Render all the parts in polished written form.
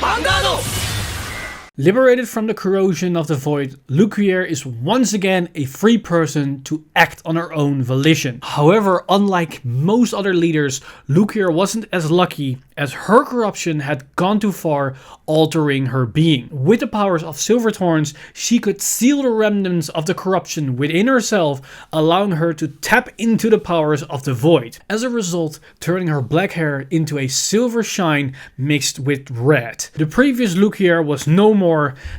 Vanguard! Liberated from the corrosion of the void, Luquier is once again a free person to act on her own volition. However, unlike most other leaders, Luquier wasn't as lucky as her corruption had gone too far, altering her being. With the powers of Silver Thorns, she could seal the remnants of the corruption within herself, allowing her to tap into the powers of the void. As a result, turning her black hair into a silver shine mixed with red. The previous Luquier was no more.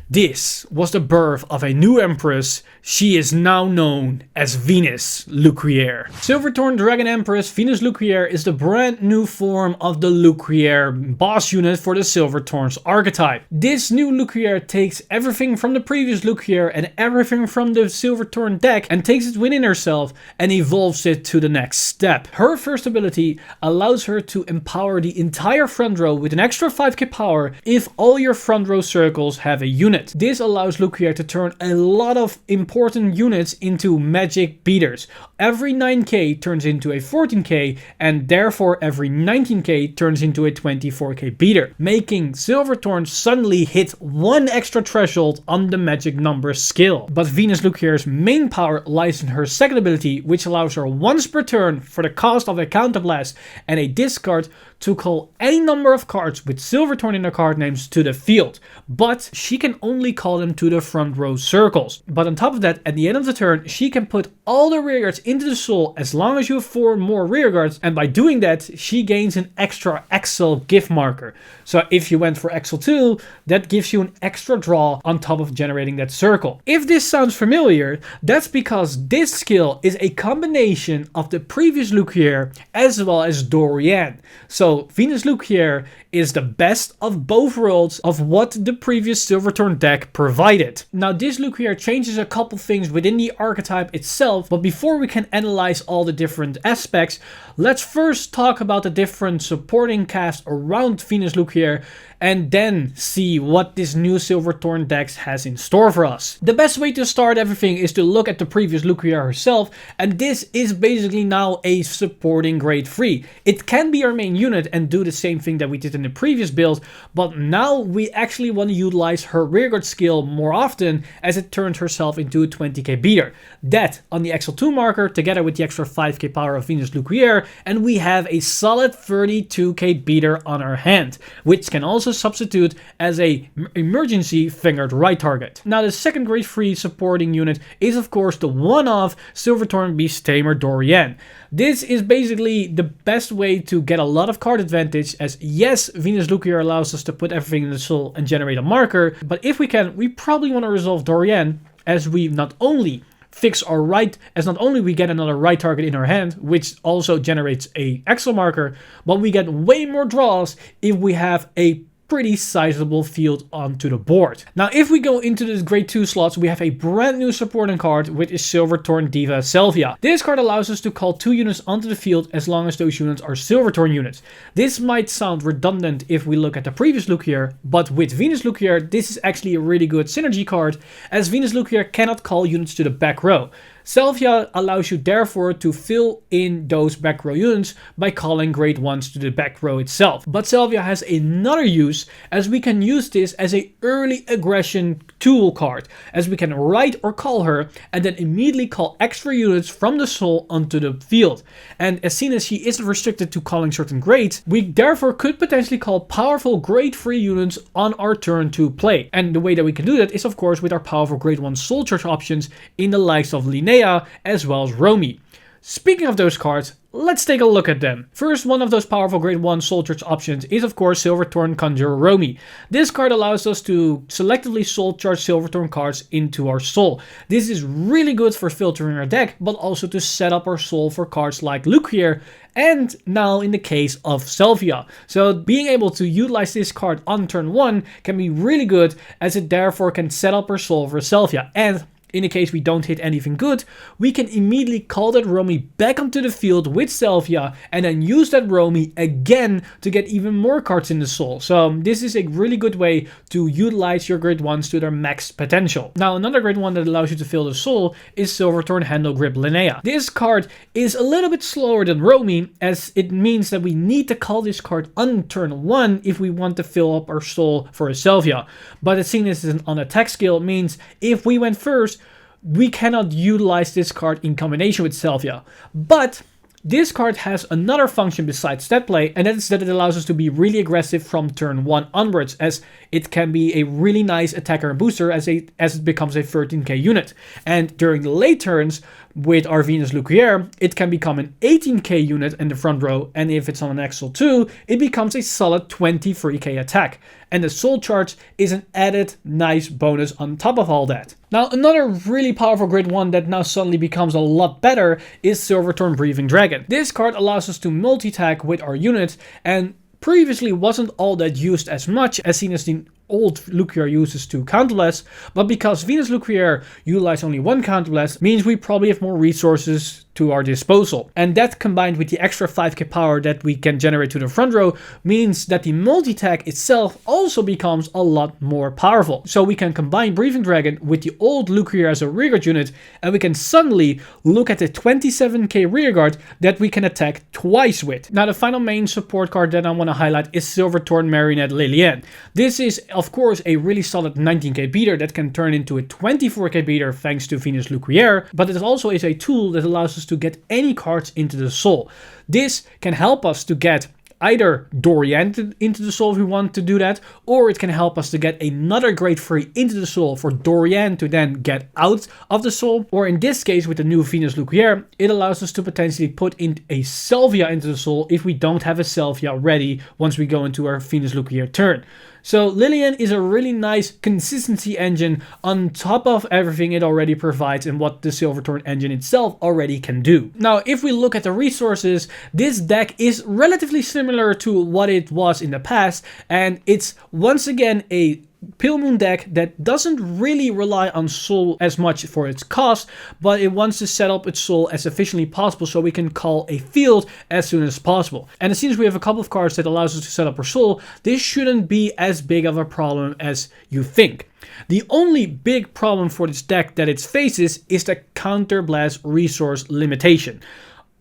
This was the birth of a new Empress. She is now known as Venus Luquier. Silver Thorn Dragon Empress Venus Luquier is the brand new form of the Luquier boss unit for the Silver Thorns archetype. This new Luquier takes everything from the previous Luquier and everything from the Silver Thorn deck and takes it within herself and evolves it to the next step. Her first ability allows her to empower the entire front row with an extra 5k power if all your front row circles have a unit. This allows Luquier to turn a lot of important units into magic beaters. Every 9k turns into a 14k and therefore every 19k turns into a 24k beater, making Silver Thorn suddenly hit one extra threshold on the magic number skill. But Venus Luquier's main power lies in her second ability, which allows her once per turn for the cost of a counterblast and a discard to call any number of cards with Silver Thorn in their card names to the field, but she can only call them to the front row circles. But on top of that, at the end of the turn, she can put all the rearguards into the soul as long as you have 4 more rearguards, and by doing that, she gains an extra Excel gift marker. So if you went for Excel 2, that gives you an extra draw on top of generating that circle. If this sounds familiar, that's because this skill is a combination of the previous Luquier as well as Dorian. So Venus Luquier is the best of both worlds of what the previous Silver Thorn deck provided. Now this Luquier changes a couple things within the archetype itself, but before we can analyze all the different aspects, let's first talk about the different supporting cast around Venus Luquier and then see what this new Silver Thorn deck has in store for us. The best way to start everything is to look at the previous Luquier herself, and this is basically now a supporting grade 3. It can be our main unit and do the same thing that we did in the previous build, but now we actually want to utilize her rearguard skill more often as it turns herself into a 20k beater. That on the Excel 2 marker together with the extra 5k power of Venus Luquier, and we have a solid 32k beater on our hand, which can also substitute as a emergency fingered right target. Now the second grade 3 supporting unit is of course the one-off Silver Thorn Beast Tamer Dorian. This is basically the best way to get a lot of card advantage, as yes, Venus Luquier allows us to put everything in the soul and generate a marker, but if we can, we probably want to resolve Dorian, as we not only fix our right, as not only we get another right target in our hand, which also generates a Excel marker, but we get way more draws if we have a pretty sizable field onto the board. Now if we go into the grade 2 slots, we have a brand new supporting card, which is Silver Thorn Diva Selvia. This card allows us to call 2 units onto the field as long as those units are Silver Thorn units. This might sound redundant if we look at the previous Luquier, but with Venus Luquier, this is actually a really good synergy card, as Venus Luquier cannot call units to the back row. Selvia allows you therefore to fill in those back row units by calling grade 1s to the back row itself. But Selvia has another use, as we can use this as a early aggression tool card, as we can write or call her and then immediately call extra units from the soul onto the field. And as soon as she isn't restricted to calling certain grades, we therefore could potentially call powerful grade 3 units on our turn to play. And the way that we can do that is of course with our powerful grade 1 soul charge options in the likes of Linnea as well as Romy. Speaking of those cards, let's take a look at them. First, one of those powerful grade 1 soul charge options is of course Silver Thorn Conjurer Romy. This card allows us to selectively soul charge Silver Thorn cards into our soul. This is really good for filtering our deck, but also to set up our soul for cards like Luquier and now in the case of Selvia. So being able to utilize this card on turn 1 can be really good, as it therefore can set up our soul for Selvia. And in the case we don't hit anything good, we can immediately call that Romy back onto the field with Salvia and then use that Romy again to get even more cards in the soul. So this is a really good way to utilize your grade 1s to their max potential. Now another grade 1 that allows you to fill the soul is Silver Thorn Handle Grip Linnea. This card is a little bit slower than Romy, as it means that we need to call this card on turn 1 if we want to fill up our soul for a Salvia. But as seen as an on attack skill means if we went first, we cannot utilize this card in combination with Salvia. But this card has another function besides stat play, and that is that it allows us to be really aggressive from turn 1 onwards, as it can be a really nice attacker and booster as it becomes a 13k unit. And during the late turns, with our Venus Luquier, it can become an 18k unit in the front row, and if it's on an Axel 2, it becomes a solid 23k attack. And the soul charge is an added nice bonus on top of all that. Now another really powerful grade 1 that now suddenly becomes a lot better is Silver Thorn Breathing Dragon. This card allows us to multi-attack with our units, and previously wasn't all that used as much, as seen as the old Luquier uses to counterblast, but because Venus Luquier utilizes only one counterblast, means we probably have more resources to our disposal. And that combined with the extra 5k power that we can generate to the front row means that the multi-attack itself also becomes a lot more powerful. So we can combine Breathing Dragon with the old Luquier as a rearguard unit, and we can suddenly look at the 27k rearguard that we can attack twice with. Now the final main support card that I want to highlight is Silver Thorn Marionette Lillian. This is of course a really solid 19k beater that can turn into a 24k beater thanks to Venus Luquier, but it also is a tool that allows us to get any cards into the soul. This can help us to get either Dorian into the soul if we want to do that, or it can help us to get another grade 3 into the soul for Dorian to then get out of the soul, or in this case with the new Venus Luquier, it allows us to potentially put in a Salvia into the soul if we don't have a Salvia ready once we go into our Venus Luquier turn. So Lillian is a really nice consistency engine on top of everything it already provides and what the Silver Thorn engine itself already can do. Now, if we look at the resources, this deck is relatively similar to what it was in the past, and it's once again a Pale Moon deck that doesn't really rely on soul as much for its cost, but it wants to set up its soul as efficiently possible so we can call a field as soon as possible. And as soon as we have a couple of cards that allows us to set up our soul, this shouldn't be as big of a problem as you think. The only big problem for this deck that it faces is the counterblast resource limitation.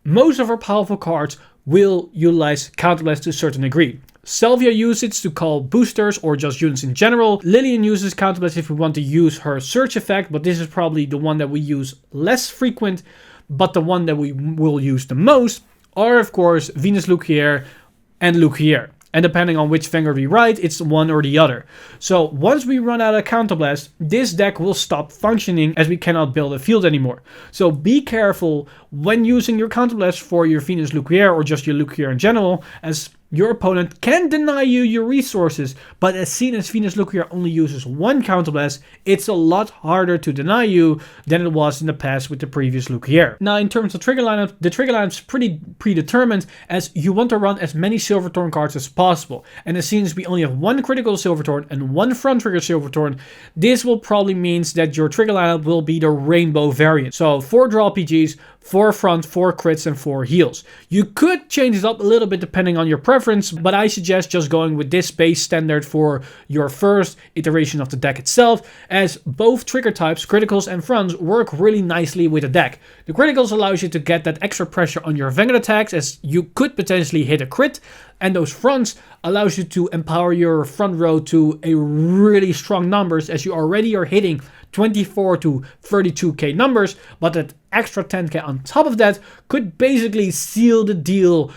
Most of our powerful cards will utilize counterblast to a certain degree. Salvia uses it to call boosters or just units in general. Lillian uses counterblast if we want to use her search effect, but this is probably the one that we use less frequent, but the one that we will use the most are of course Venus Luquier and Luquier. And depending on which Vanguard we ride, it's one or the other. So once we run out of counterblast, this deck will stop functioning as we cannot build a field anymore. So be careful when using your counterblast for your Venus Luquier or just your Luquier in general, as your opponent can deny you your resources, but as soon as Venus Luquier only uses one counterblast, it's a lot harder to deny you than it was in the past with the previous Luquier. Now in terms of trigger lineup, the trigger lineup is pretty predetermined, as you want to run as many Silver Thorn cards as possible. And as soon as we only have one critical Silver Thorn and one front trigger Silver Thorn, this will probably means that your trigger lineup will be the rainbow variant. So 4 draw PGs, 4 front, 4 crits, and 4 heals. You could change it up a little bit depending on your preference, but I suggest just going with this base standard for your first iteration of the deck itself, as both trigger types, criticals and fronts, work really nicely with the deck. The criticals allows you to get that extra pressure on your Vanguard attacks, as you could potentially hit a crit, and those fronts allows you to empower your front row to a really strong numbers, as you already are hitting 24 to 32k numbers, but that extra 10k on top of that could basically seal the deal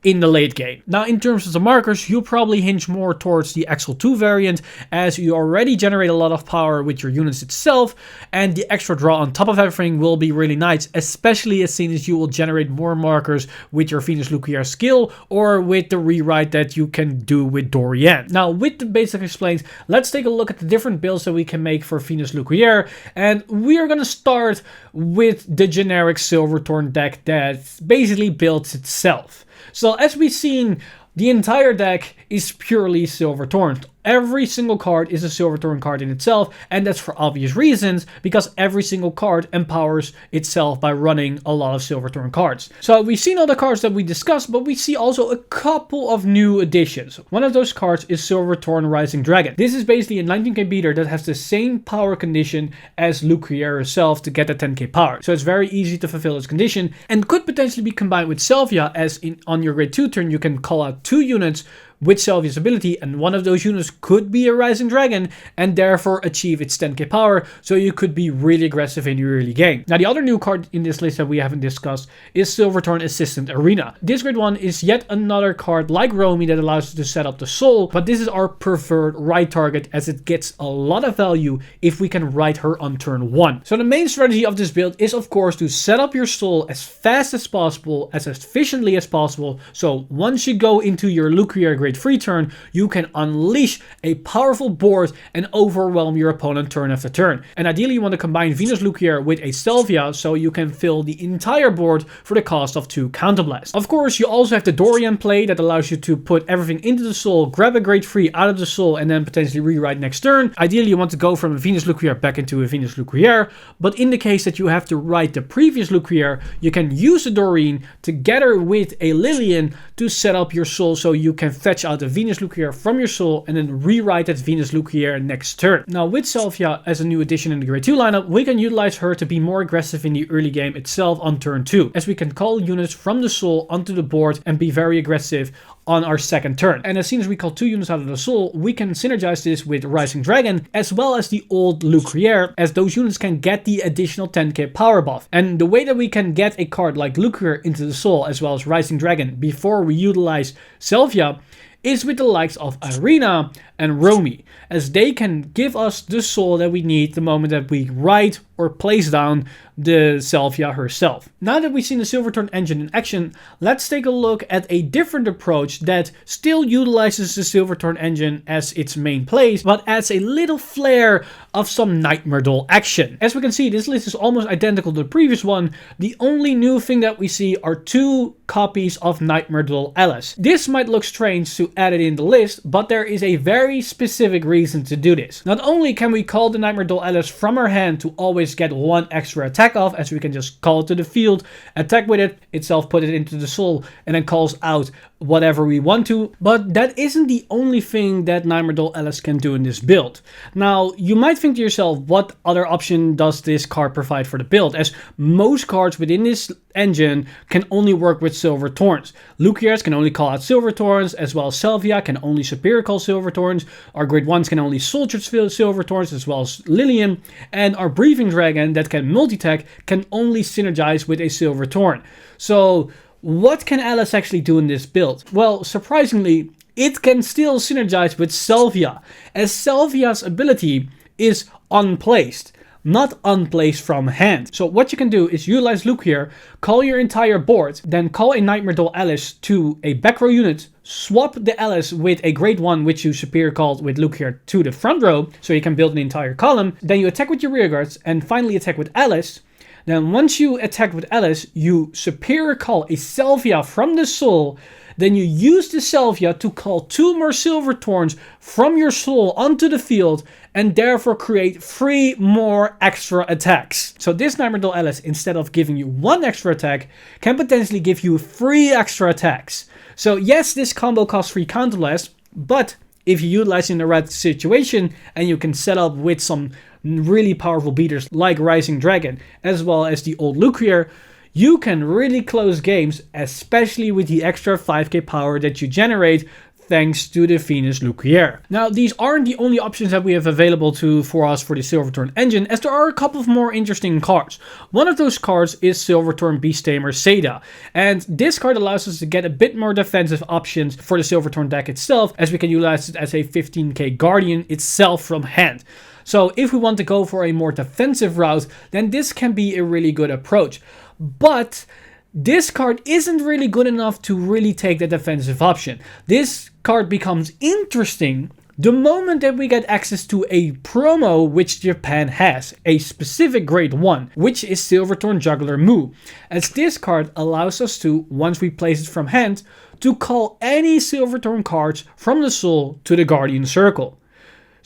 in the late game. Now in terms of the markers, you'll probably hinge more towards the Axel 2 variant, as you already generate a lot of power with your units itself, and the extra draw on top of everything will be really nice, especially as soon as you will generate more markers with your Venus Luquier skill or with the rewrite that you can do with Dorian. Now with the basic explained, let's take a look at the different builds that we can make for Venus Luquier, and we are going to start with the generic Silver Thorn deck that basically builds itself. So as we've seen, the entire deck is purely Silver Thorn. every single card is a Silver Thorn card in itself, and that's for obvious reasons, because every single card empowers itself by running a lot of Silver Thorn cards. So we've seen all the cards that we discussed, but we see also a couple of new additions. One of those cards is Silver Thorn Rising Dragon. This is basically a 19k beater that has the same power condition as Luquier herself to get the 10k power. So it's very easy to fulfill this condition and could potentially be combined with Salvia, as on your grade 2 turn you can call out 2 units with Salvia's ability, and one of those units could be a Rising Dragon and therefore achieve its 10k power, so you could be really aggressive in your early game. Now the other new card in this list that we haven't discussed is Silver Thorn Assistant Arena. This grade 1 is yet another card like Romy that allows us to set up the soul, but this is our preferred right target as it gets a lot of value if we can ride her on turn 1. So the main strategy of this build is of course to set up your soul as fast as possible, as efficiently as possible, so once you go into your Luquier grade 3 turn, you can unleash a powerful board and overwhelm your opponent turn after turn. And ideally you want to combine Venus Luquier with a Salvia so you can fill the entire board for the cost of 2 Counterblast. Of course, you also have the Dorian play that allows you to put everything into the soul, grab a grade 3 out of the soul, and then potentially rewrite next turn. Ideally you want to go from a Venus Luquier back into a Venus Luquier, but in the case that you have to write the previous Luquier, you can use the Doreen together with a Lillian to set up your soul so you can fetch out a Venus Luquier from your soul and then rewrite that Venus Luquier next turn. Now with Salvia as a new addition in the grade 2 lineup, we can utilize her to be more aggressive in the early game itself on turn 2, as we can call units from the soul onto the board and be very aggressive on our second turn. And as soon as we call 2 units out of the soul, we can synergize this with Rising Dragon as well as the old Luquier, as those units can get the additional 10k power buff. And the way that we can get a card like Luquier into the soul as well as Rising Dragon before we utilize Salvia is with the likes of Irina and Romy, as they can give us the soul that we need the moment that we write or place down the Salvia herself. Now that we've seen the Silver Thorn engine in action, let's take a look at a different approach that still utilizes the Silver Thorn engine as its main place, but adds a little flair of some Nightmare Doll action. As we can see, this list is almost identical to the previous one. The only new thing that we see are 2 copies of Nightmare Doll Alice. This might look strange to add it in the list, but there is a very specific reason to do this. Not only can we call the Nightmare Doll Alice from our hand to always get 1 extra attack off, as we can just call it to the field, attack with it, itself put it into the soul, and then calls out whatever we want to. But that isn't the only thing that Nightmare Doll Alice can do in this build. Now, you might think to yourself, what other option does this card provide for the build? As most cards within this engine can only work with Silver Thorns. Luquiers can only call out Silver Thorns, as well as Salvia can only superior call Silver Thorns. Our grade 1s can only soldier Silver Thorns, as well as Lillian. And our Breathing Dragon that can multi-tech can only synergize with a Silver Thorn. So what can Alice actually do in this build? Well, surprisingly, it can still synergize with Salvia, as Salvia's ability is unplaced, not unplaced from hand. So what you can do is utilize Luquier, call your entire board, then call a Nightmare Doll Alice to a back row unit, swap the Alice with a grade 1 which you superior called with Luquier to the front row, so you can build an entire column. Then you attack with your rear guards and finally attack with Alice. Then once you attack with Alice, you superior call a Salvia from the soul. Then you use the Salvia to call 2 more Silver Thorns from your soul onto the field and therefore create 3 more extra attacks. So this Nightmare Doll Alice, instead of giving you 1 extra attack, can potentially give you 3 extra attacks. So yes, this combo costs 3 Counterblast, but if you utilize it in the right situation and you can set up with some really powerful beaters like Rising Dragon as well as the old Luquier, you can really close games, especially with the extra 5k power that you generate thanks to the Venus Luquier. Now, these aren't the only options that we have available for us for the Silver Thorn engine, as there are a couple of more interesting cards. One of those cards is Silver Thorn Beast Tamer Seda, and this card allows us to get a bit more defensive options for the Silver Thorn deck itself, as we can utilize it as a 15k Guardian itself from hand. So if we want to go for a more defensive route, then this can be a really good approach. But this card isn't really good enough to really take the defensive option. This card becomes interesting the moment that we get access to a promo which Japan has, a specific grade 1, which is Silver Thorn Juggler Mu, as this card allows us to, once we place it from hand, to call any Silver Thorn cards from the soul to the Guardian Circle.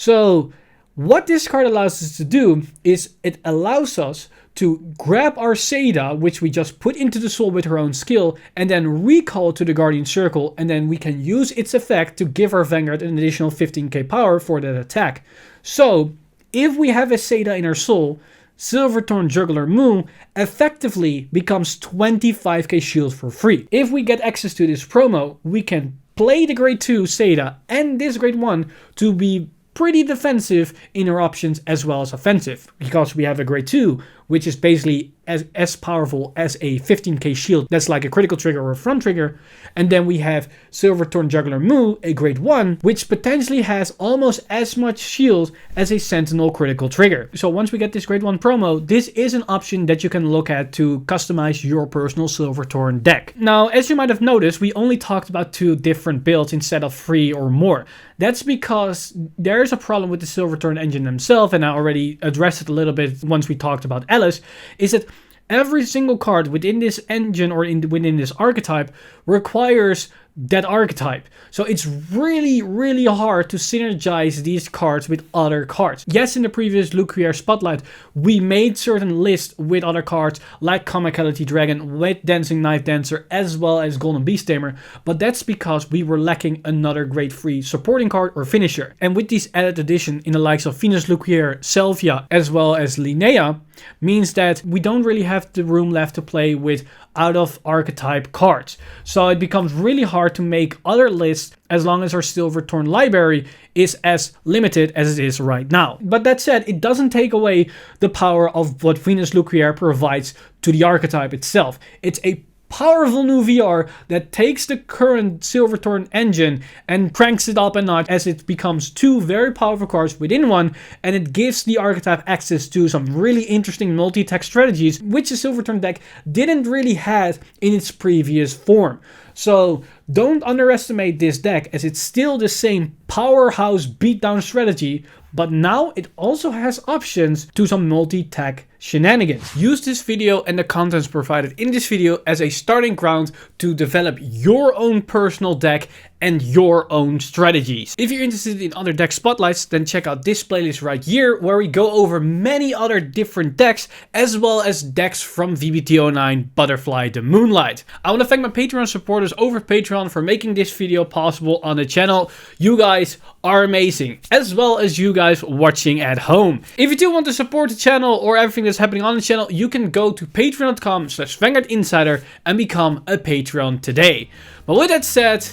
So what this card allows us to do is it allows us to grab our Seda, which we just put into the soul with her own skill, and then recall to the Guardian Circle, and then we can use its effect to give our Vanguard an additional 15k power for that attack. So if we have a Seda in our soul, Silver Thorn Juggler Moo effectively becomes 25k shield for free. If we get access to this promo, we can play the grade 2 Seda and this grade 1 to be pretty defensive in our options as well as offensive, because we have a grade 2 which is basically as powerful as a 15k shield that's like a critical trigger or a front trigger, and then we have Silver Thorn Juggler Moo, a grade 1, which potentially has almost as much shield as a Sentinel critical trigger. So once we get this grade 1 promo, this is an option that you can look at to customize your personal Silver Thorn deck. Now, as you might have noticed, we only talked about 2 different builds instead of 3 or more. That's because there is a problem with the Silver Thorn engine themselves, and I already addressed it a little bit once we talked about Alice, is that every single card within this engine or within this archetype requires that archetype. So it's really hard to synergize these cards with other cards. Yes, in the previous Luquier Spotlight, we made certain lists with other cards like Comicality Dragon, with Dancing Knife Dancer, as well as Golden Beast Tamer, but that's because we were lacking another grade 3 supporting card or finisher. And with these added addition in the likes of Venus Luquier, Selvia, as well as Linnea, means that we don't really have the room left to play with out of archetype cards. So it becomes really hard to make other lists as long as our Silver Thorn library is as limited as it is right now. But that said, it doesn't take away the power of what Venus Luquier provides to the archetype itself. It's a powerful new VR that takes the current Silver Thorn engine and cranks it up a notch as it becomes 2 very powerful cards within one, and it gives the archetype access to some really interesting multi-tech strategies which the Silver Thorn deck didn't really have in its previous form. So don't underestimate this deck, as it's still the same powerhouse beatdown strategy, but now it also has options to some multi-tech shenanigans. Use this video and the contents provided in this video as a starting ground to develop your own personal deck and your own strategies. If you're interested in other deck spotlights, then check out this playlist right here, where we go over many other different decks, as well as decks from VBT09 Butterfly the Moonlight. I want to thank my Patreon supporters over Patreon for making this video possible on the channel. You guys are amazing, as well as you guys watching at home. If you do want to support the channel or everything that's happening on the channel, you can go to patreon.com/Vanguard Insider and become a Patreon today. But with that said,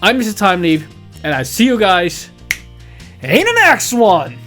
I'm Mr. Time Leap, and I see you guys in the next one!